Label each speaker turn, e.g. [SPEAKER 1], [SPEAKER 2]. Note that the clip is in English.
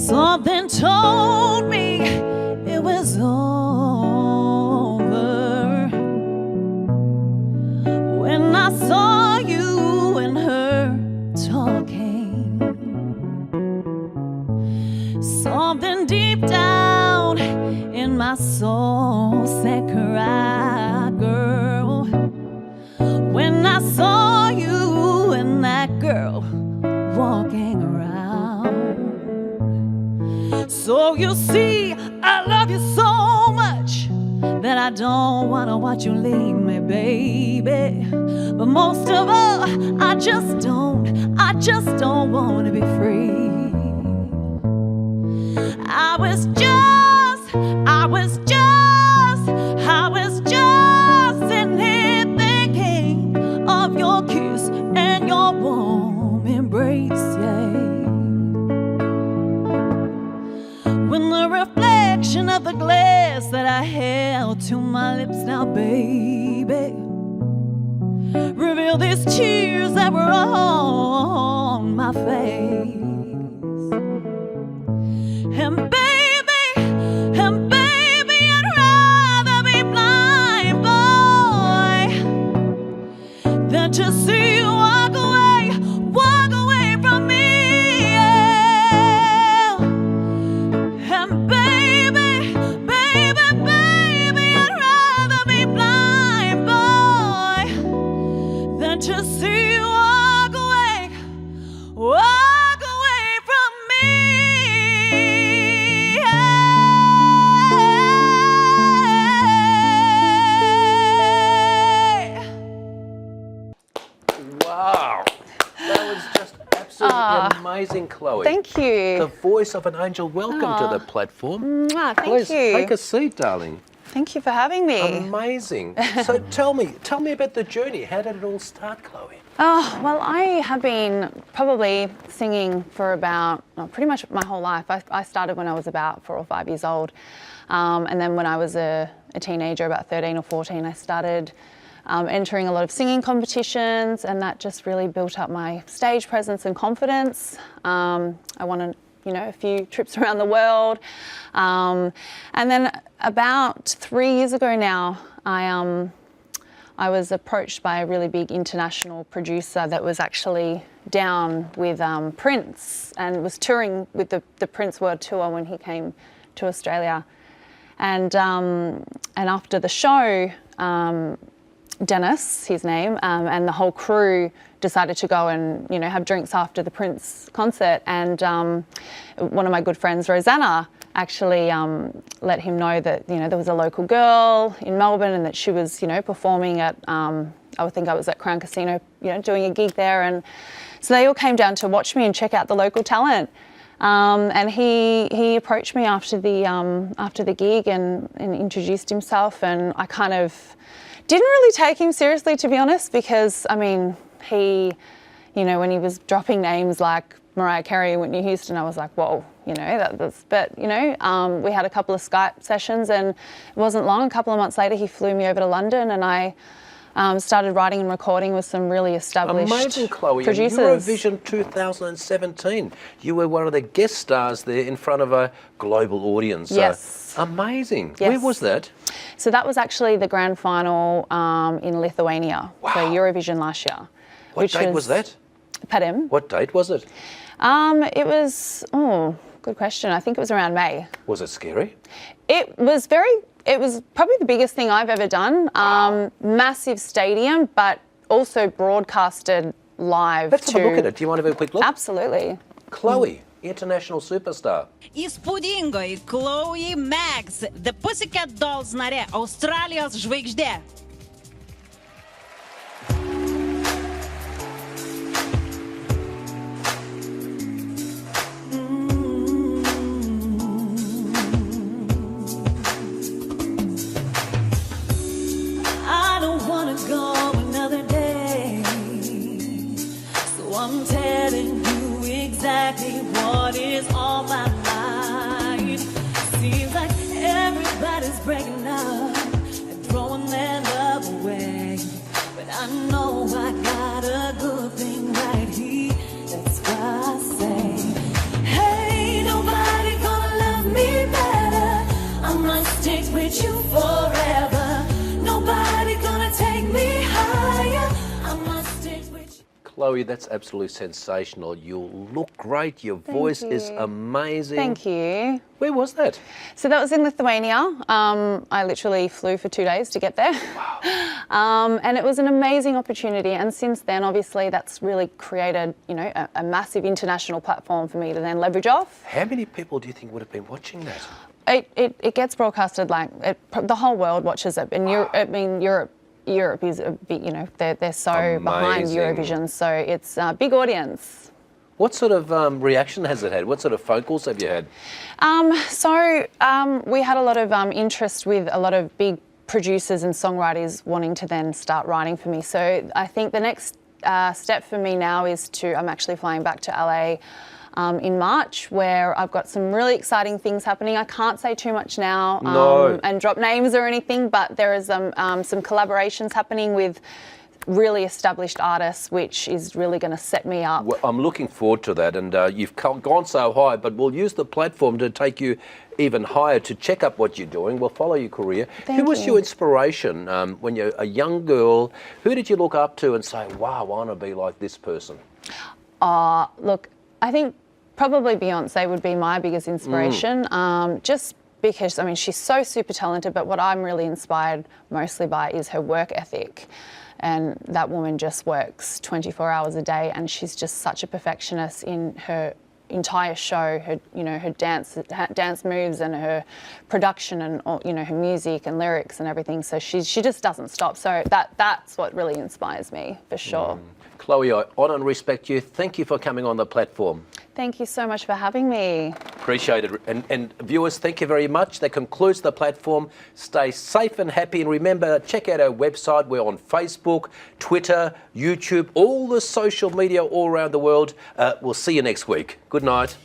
[SPEAKER 1] Something told me it was over when I saw you and her talking. Something deep down in my soul said, cry, girl, when I saw you and that girl walking around. So you see, I love you so much that I don't wanna watch you leave me, baby. But most of all, I just don't wanna be free. I was just sitting here thinking of your kiss and your warm embrace, yeah. When the reflection of the glass that I held to my lips now, baby, revealed these tears that were on my face. And baby, I'd rather be blind, boy, than to see you walk away from me, yeah. And baby, I'd rather be blind, boy, than to see you walk away from me.
[SPEAKER 2] Wow, that was just absolutely amazing, Chloe.
[SPEAKER 3] Thank you.
[SPEAKER 2] The voice of an angel. Welcome to the platform.
[SPEAKER 3] Thank
[SPEAKER 2] Please
[SPEAKER 3] you.
[SPEAKER 2] take a seat, darling.
[SPEAKER 3] Thank you for having me.
[SPEAKER 2] Amazing. So tell me about the journey. How did it all start, Chloe?
[SPEAKER 3] Oh, well, I have been probably singing for about pretty much my whole life. I started when I was about 4 or 5 years old. And then when I was a teenager, about 13 or 14, I started entering a lot of singing competitions, and that just really built up my stage presence and confidence. I won a few trips around the world. And then about 3 years ago now, I was approached by a really big international producer that was actually down with Prince and was touring with the Prince World Tour when he came to Australia. And after the show, Dennis, his name, and the whole crew decided to go and have drinks after the Prince concert. And one of my good friends, Rosanna, actually let him know that there was a local girl in Melbourne and that she was performing at I think I was at Crown Casino doing a gig there, and so they all came down to watch me and check out the local talent. And he approached me after the gig and introduced himself, and I kind of didn't really take him seriously, to be honest, because I mean he when he was dropping names like Mariah Carey and Whitney Houston, I was like, whoa, but we had a couple of Skype sessions, and it wasn't long, a couple of months later, he flew me over to London, and I started writing and recording with some really established
[SPEAKER 2] Amazing, Chloe.
[SPEAKER 3] producers.
[SPEAKER 2] Eurovision 2017, you were one of the guest stars there in front of a global audience.
[SPEAKER 3] Yes.
[SPEAKER 2] Amazing.
[SPEAKER 3] Yes.
[SPEAKER 2] Where was that?
[SPEAKER 3] So that was actually the grand final in Lithuania for Eurovision last year.
[SPEAKER 2] What date was that?
[SPEAKER 3] Pardon?
[SPEAKER 2] What date was it?
[SPEAKER 3] It was, good question. I think it was around May.
[SPEAKER 2] Was it scary?
[SPEAKER 3] It was probably the biggest thing I've ever done. Massive stadium, but also broadcasted live.
[SPEAKER 2] Let's have a look at it. Do you want to have a quick look?
[SPEAKER 3] Absolutely.
[SPEAKER 2] Chloe, international superstar.
[SPEAKER 4] Įspūdingoji Chloe Max, The Pussycat Dolls narė, Australijos žvaigždė.
[SPEAKER 1] I don't wanna go another day, so I'm telling you exactly what is on my mind. Seems like everybody's breaking up and throwing their love away. I know I got a good thing right here. That's why I say, hey, nobody gonna love me better. I must stick with you forever. Nobody gonna take me higher. I must stick with you.
[SPEAKER 2] Chloe, that's absolutely sensational. You look great. Your voice is
[SPEAKER 3] you.
[SPEAKER 2] amazing.
[SPEAKER 3] Thank you.
[SPEAKER 2] Where was that?
[SPEAKER 3] So that was in Lithuania. I literally flew for 2 days to get there. Wow. And it was an amazing opportunity. And since then, obviously, that's really created, you know, a massive international platform for me to then leverage off.
[SPEAKER 2] How many people do you think would have been watching that?
[SPEAKER 3] It gets broadcasted like the whole world watches it. And Europe is a big, you know, they're so behind
[SPEAKER 2] Amazing.
[SPEAKER 3] Eurovision. So it's a big audience.
[SPEAKER 2] What sort of reaction has it had? What sort of phone calls have you had?
[SPEAKER 3] We had a lot of interest with a lot of big producers and songwriters wanting to then start writing for me. So I think the next step for me now is I'm actually flying back to LA in March, where I've got some really exciting things happening. I can't say too much now and drop names or anything, but there is some collaborations happening with really established artists, which is really going to set me up.
[SPEAKER 2] Well, I'm looking forward to that, and you've gone so high, but we'll use the platform to take you even higher, to check up what you're doing. We'll follow your career. Who was your inspiration when you're a young girl? Who did you look up to and say, wow, I want to be like this person?
[SPEAKER 3] Look, I think probably Beyonce would be my biggest inspiration, just because, I mean, she's so super talented, but what I'm really inspired mostly by is her work ethic. And that woman just works 24 hours a day, and she's just such a perfectionist in her entire show, her dance moves and her production and her music and lyrics and everything. So she just doesn't stop. So that's what really inspires me, for sure.
[SPEAKER 2] Chloe, I honour and respect you. Thank you for coming on the platform.
[SPEAKER 3] Thank you so much for having me.
[SPEAKER 2] Appreciate it. And viewers, thank you very much. That concludes the platform. Stay safe and happy. And remember, check out our website. We're on Facebook, Twitter, YouTube, all the social media all around the world. We'll see you next week. Good night.